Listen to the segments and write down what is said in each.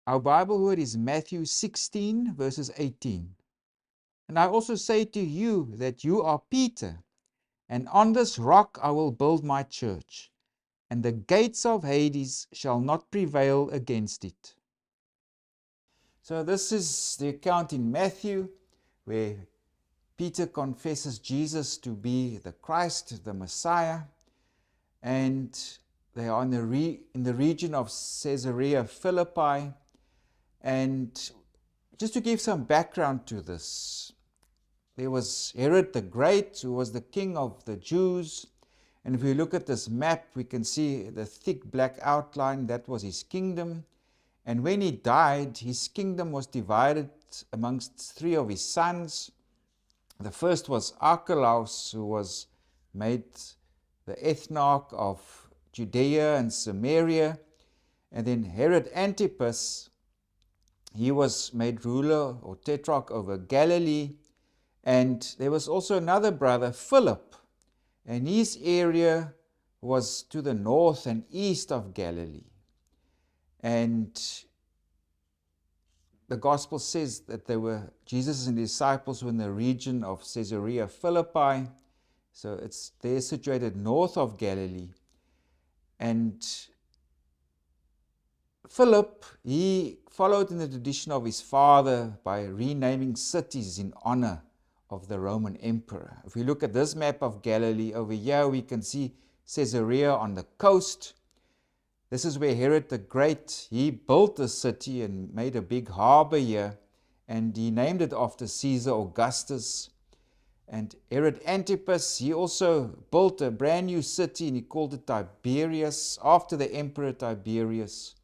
Our Bible word is Matthew 16, verses 18. And I also say to you that you are Peter, and on this rock I will build my church, and the gates of Hades shall not prevail against it. So this is the account in Matthew where Peter confesses Jesus to be the Christ, the Messiah, and they are in the region of Caesarea Philippi. And just to give some background to this, there was Herod the Great, who was the king of the Jews. And if we look at this map, we can see the thick black outline. That was his kingdom. And when he died, his kingdom was divided amongst three of his sons. The first was Archelaus, who was made the ethnarch of Judea and Samaria. And then Herod Antipas, he was made ruler or tetrarch over Galilee. And there was also another brother, Philip, and his area was to the north and east of Galilee. And the gospel says that Jesus and his disciples were in the region of Caesarea Philippi. So they're situated north of Galilee. And Philip, he followed in the tradition of his father by renaming cities in honor of the Roman emperor. If we look at this map of Galilee, over here we can see Caesarea on the coast. This is where Herod the Great, he built the city and made a big harbor here, and he named it after Caesar Augustus. And Herod Antipas, he also built a brand new city and he called it Tiberias, after the emperor Tiberius.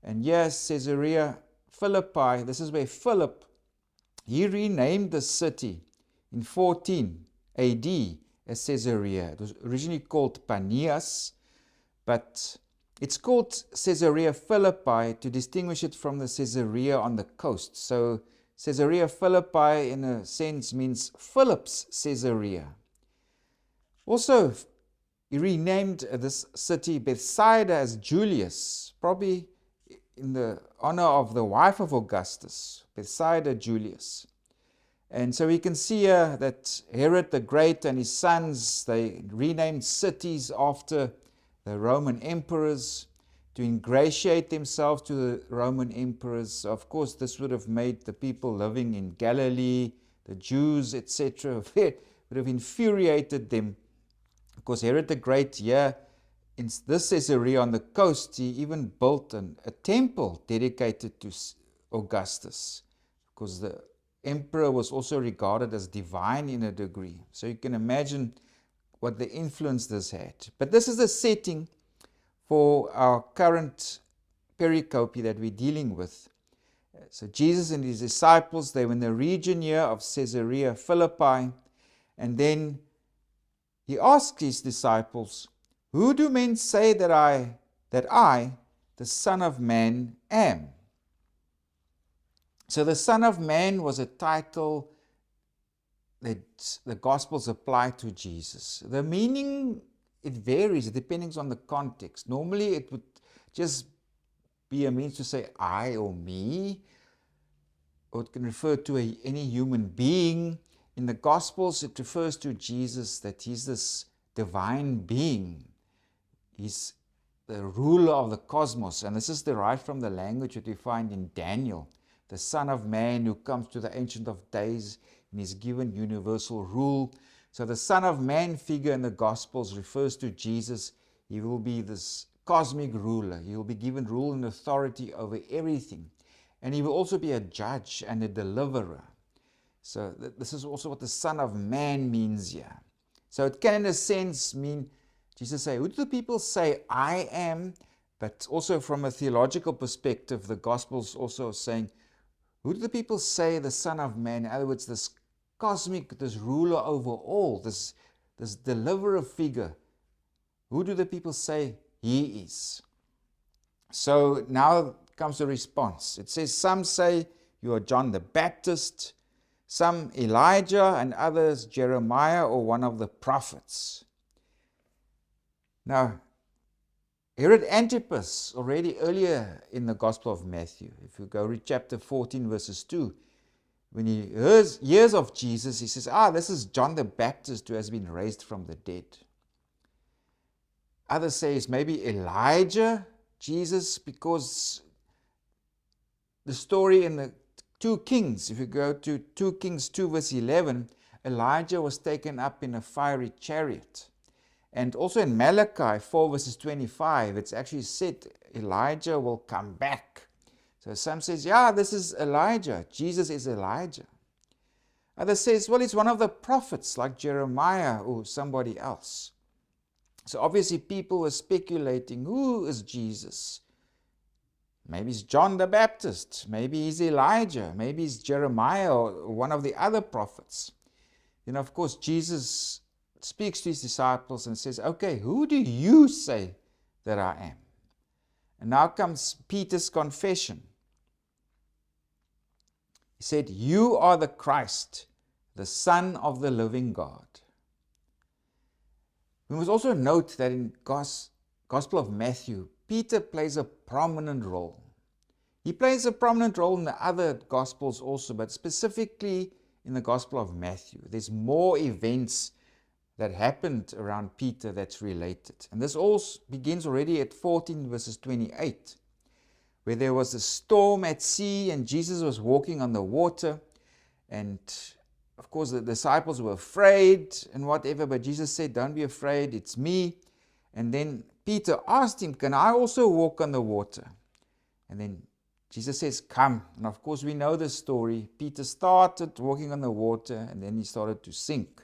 And yes, Caesarea Philippi, this is where Philip, he renamed the city in 14 AD as Caesarea. It was originally called Paneas, but it's called Caesarea Philippi to distinguish it from the Caesarea on the coast. So Caesarea Philippi in a sense means Philip's Caesarea. Also, he renamed this city Bethsaida as Julius, probably in the honor of the wife of Augustus, Bethsaida Julius. And so we can see here that Herod the Great and his sons, they renamed cities after the Roman emperors to ingratiate themselves to the Roman emperors. Of course, this would have made the people living in Galilee, the Jews, etc., would have infuriated them. Because Herod the Great here, in this Caesarea on the coast, he even built a temple dedicated to Augustus, because the emperor was also regarded as divine in a degree. So you can imagine what the influence this had. But this is the setting for our current pericope that we're dealing with. So Jesus and his disciples, they were in the region here of Caesarea Philippi, and then he asked his disciples, "Who do men say that I, the Son of Man, am?" So the Son of Man was a title that the Gospels apply to Jesus. The meaning, it varies, depending on the context. Normally it would just be a means to say I or me, or it can refer to any human being. In the Gospels it refers to Jesus, that he's this divine being. He's the ruler of the cosmos, and this is derived from the language that we find in Daniel. The Son of Man who comes to the Ancient of Days and is given universal rule. So the Son of Man figure in the Gospels refers to Jesus. He will be this cosmic ruler. He will be given rule and authority over everything. And he will also be a judge and a deliverer. So this is also what the Son of Man means here. So it can in a sense mean, Jesus say, who do the people say I am? But also from a theological perspective, the Gospels also saying, who do the people say the Son of Man? In other words, this cosmic, this ruler over all, this deliverer figure. Who do the people say he is? So now comes the response. It says, some say you are John the Baptist, some Elijah, and others Jeremiah or one of the prophets. Now, Herod Antipas, already earlier in the Gospel of Matthew, if you go read chapter 14, verses 2, when he hears of Jesus, he says, this is John the Baptist who has been raised from the dead. Others say it's maybe Elijah, Jesus, because the story in the 2 Kings, if you go to 2 Kings 2 verse 11, Elijah was taken up in a fiery chariot. And also in Malachi 4 verses 25, it's actually said Elijah will come back. So some says, this is Elijah. Jesus is Elijah. Others says, well, he's one of the prophets like Jeremiah or somebody else. So obviously people were speculating, who is Jesus? Maybe it's John the Baptist. Maybe he's Elijah. Maybe it's Jeremiah or one of the other prophets. Then of course Jesus speaks to his disciples and says, okay, who do you say that I am? And now comes Peter's confession. He said, you are the Christ, the Son of the living God. We must also note that in Gospel of Matthew, Peter plays a prominent role. He plays a prominent role in the other Gospels also, but specifically in the Gospel of Matthew. There's more events that happened around Peter that's related. And this all begins already at 14 verses 28, where there was a storm at sea and Jesus was walking on the water. And of course the disciples were afraid and whatever, but Jesus said, don't be afraid, it's me. And then Peter asked him, can I also walk on the water? And then Jesus says, come. And of course we know the story. Peter started walking on the water and then he started to sink.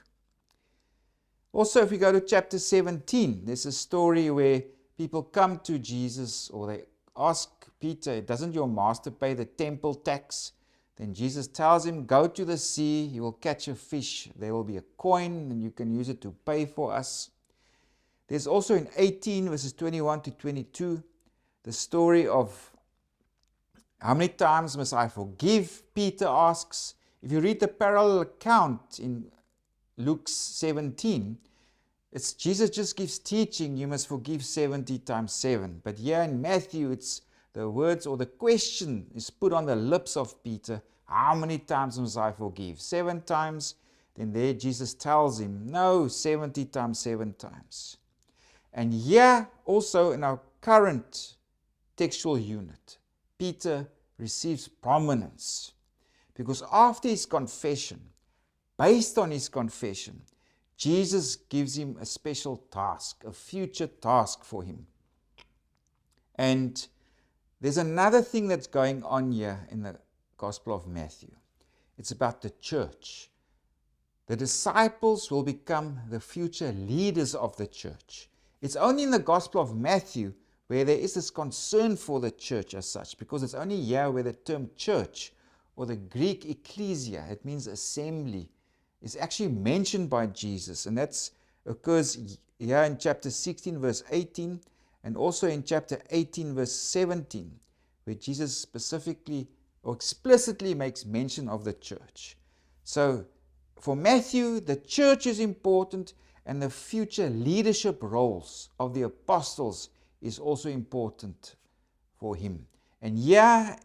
Also, if you go to chapter 17, there's a story where people come to Jesus, or they ask Peter, doesn't your master pay the temple tax? Then Jesus tells him, go to the sea, you will catch a fish, there will be a coin and you can use it to pay for us. There's also in 18 verses 21 to 22, the story of how many times must I forgive? Peter asks. If you read the parallel account in Luke 17, it's Jesus just gives teaching, you must forgive 70 times 7. But here in Matthew, it's the words or the question is put on the lips of Peter, how many times must I forgive? 7 times? Then there Jesus tells him, no, 70 times 7 times. And here also in our current textual unit, Peter receives prominence because after his confession, based on his confession, Jesus gives him a special task, a future task for him. And there's another thing that's going on here in the Gospel of Matthew. It's about the church. The disciples will become the future leaders of the church. It's only in the Gospel of Matthew where there is this concern for the church as such, because it's only here where the term church, or the Greek ecclesia, it means assembly, is actually mentioned by Jesus. And that occurs here in chapter 16 verse 18, and also in chapter 18 verse 17, where Jesus specifically or explicitly makes mention of the church. So for Matthew, the church is important, and the future leadership roles of the apostles is also important for him. And here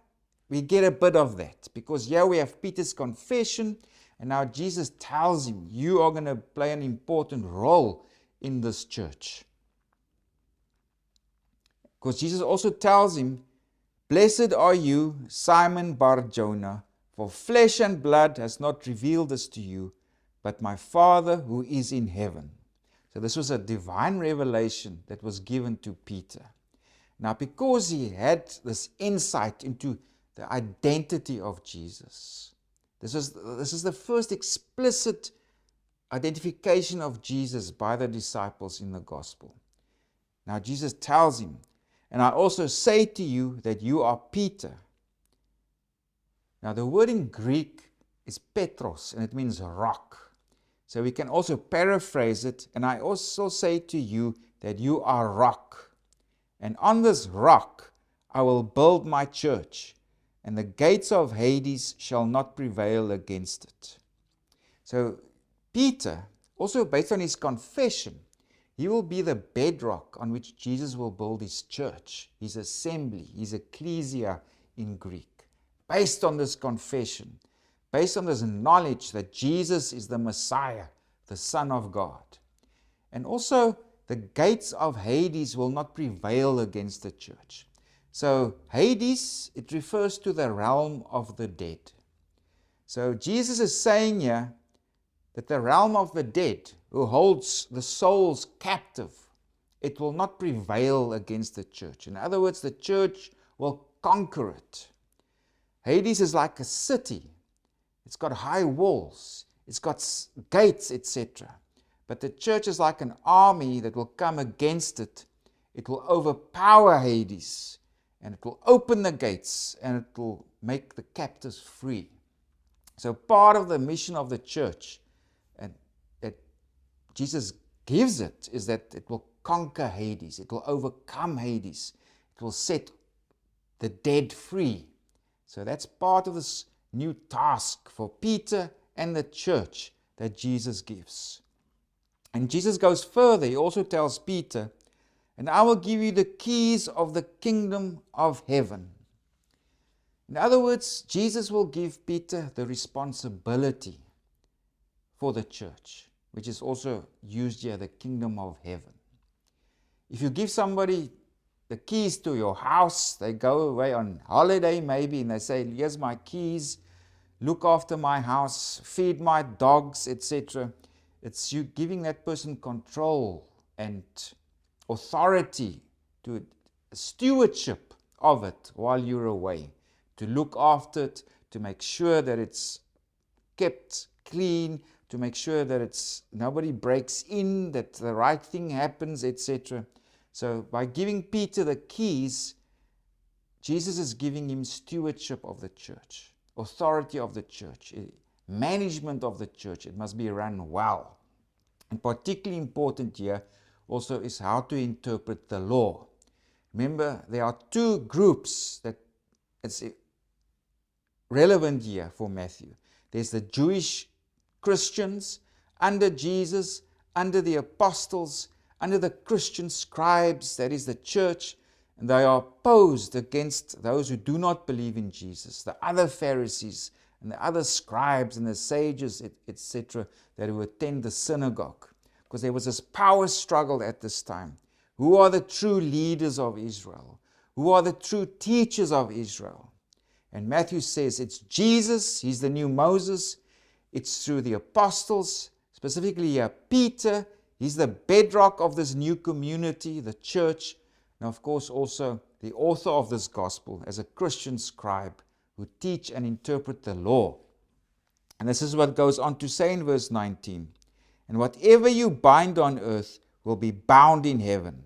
we get a bit of that, because here we have Peter's confession, and now Jesus tells him, you are going to play an important role in this church. Because Jesus also tells him, blessed are you, Simon Bar-Jonah, for flesh and blood has not revealed this to you, but my Father who is in heaven. So this was a divine revelation that was given to Peter. Now, because he had this insight into the identity of Jesus, this is the first explicit identification of Jesus by the disciples in the gospel. Now Jesus tells him, and I also say to you that you are Peter. Now the word in Greek is Petros, and it means rock. So we can also paraphrase it, and I also say to you that you are rock. And on this rock I will build my church, and the gates of Hades shall not prevail against it. So Peter, also based on his confession, He will be the bedrock on which Jesus will build his church, his assembly, his ecclesia in Greek, based on this confession, based on this knowledge that Jesus is the Messiah, the Son of God. And also, the gates of Hades will not prevail against the church. So, Hades, it refers to the realm of the dead. So, Jesus is saying here that the realm of the dead, who holds the souls captive, it will not prevail against the church. In other words, the church will conquer it. Hades is like a city. It's got high walls. It's got gates, etc. But the church is like an army that will come against it. It will overpower Hades, and it will open the gates, and it will make the captives free. So part of the mission of the church, and that Jesus gives it, is that it will conquer Hades. It will overcome Hades. It will set the dead free. So that's part of this new task for Peter and the church that Jesus gives. And Jesus goes further. He also tells Peter, "And I will give you the keys of the kingdom of heaven." In other words, Jesus will give Peter the responsibility for the church, which is also used here, the kingdom of heaven. If you give somebody the keys to your house, they go away on holiday maybe, and they say, "Here's my keys, look after my house, feed my dogs," etc. It's you giving that person control and authority to stewardship of it while you're away, to look after it, to make sure that it's kept clean, to make sure that nobody breaks in, that the right thing happens, etc. So by giving Peter the keys, Jesus is giving him stewardship of the church, authority of the church, management of the church. It must be run well. And particularly important here also is how to interpret the law. Remember, there are two groups that it's relevant here for Matthew. There's the Jewish Christians under Jesus, under the apostles, under the Christian scribes, that is the church, and they are opposed against those who do not believe in Jesus, the other Pharisees and the other scribes and the sages, etc., that would attend the synagogue. Because there was this power struggle at this time. Who are the true leaders of Israel? Who are the true teachers of Israel? And Matthew says it's Jesus, he's the new Moses. It's through the apostles, specifically here Peter. He's the bedrock of this new community, the church. And of course also the author of this gospel as a Christian scribe who teach and interpret the law. And this is what goes on to say in verse 19. "And whatever you bind on earth will be bound in heaven."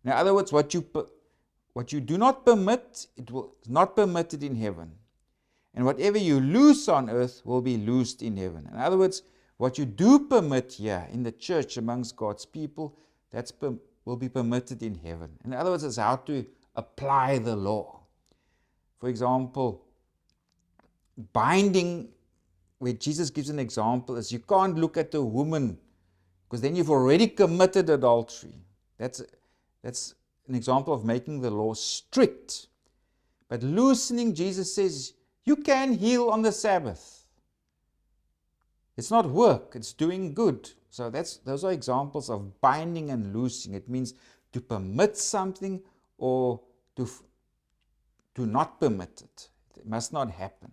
In other words, what you do not permit, it will not permitted in heaven. And whatever you loose on earth will be loosed in heaven. In other words, what you do permit here in the church amongst God's people, will be permitted in heaven. In other words, it's how to apply the law. For example, binding, where Jesus gives an example, is you can't look at a woman because then you've already committed adultery. That's an example of making the law strict. But loosening, Jesus says, you can heal on the Sabbath. It's not work, it's doing good. So those are examples of binding and loosing. It means to permit something or to not permit it. It must not happen.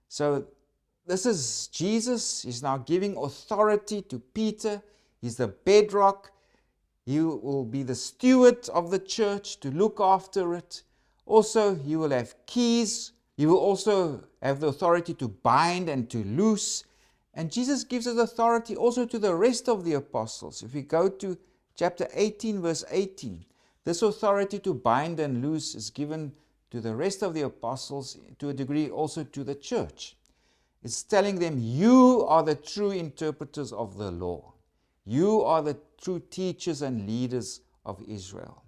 So this is Jesus. He's now giving authority to Peter. He's the bedrock. He will be the steward of the church to look after it. Also, he will have keys. He will also have the authority to bind and to loose. And Jesus gives his authority also to the rest of the apostles. If we go to chapter 18, verse 18, this authority to bind and loose is given to the rest of the apostles, to a degree also to the church. It's telling them, you are the true interpreters of the law. You are the true teachers and leaders of Israel.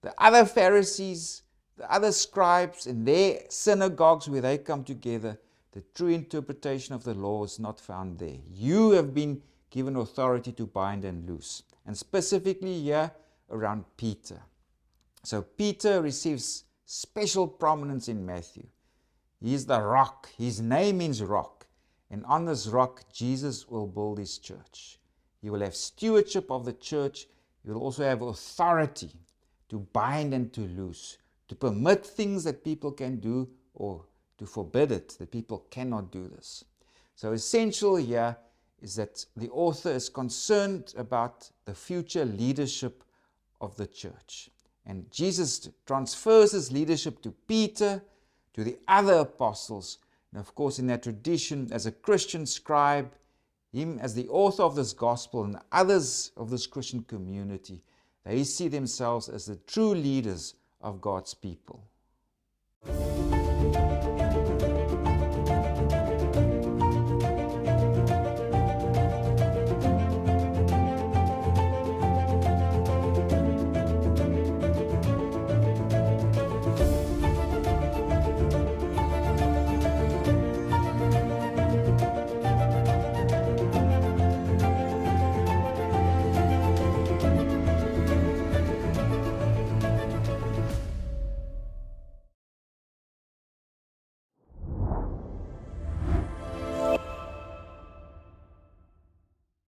The other Pharisees, the other scribes in their synagogues where they come together, the true interpretation of the law is not found there. You have been given authority to bind and loose. And specifically here around Peter. So Peter receives special prominence in Matthew. He is the rock. His name means rock. And on this rock, Jesus will build his church. He will have stewardship of the church. He will also have authority to bind and to loose, to permit things that people can do or to forbid it, that people cannot do this. So essential here is that the author is concerned about the future leadership of the church. And Jesus transfers his leadership to Peter, to the other apostles, and of course in that tradition, as a Christian scribe, him as the author of this gospel and others of this Christian community, they see themselves as the true leaders of God's people.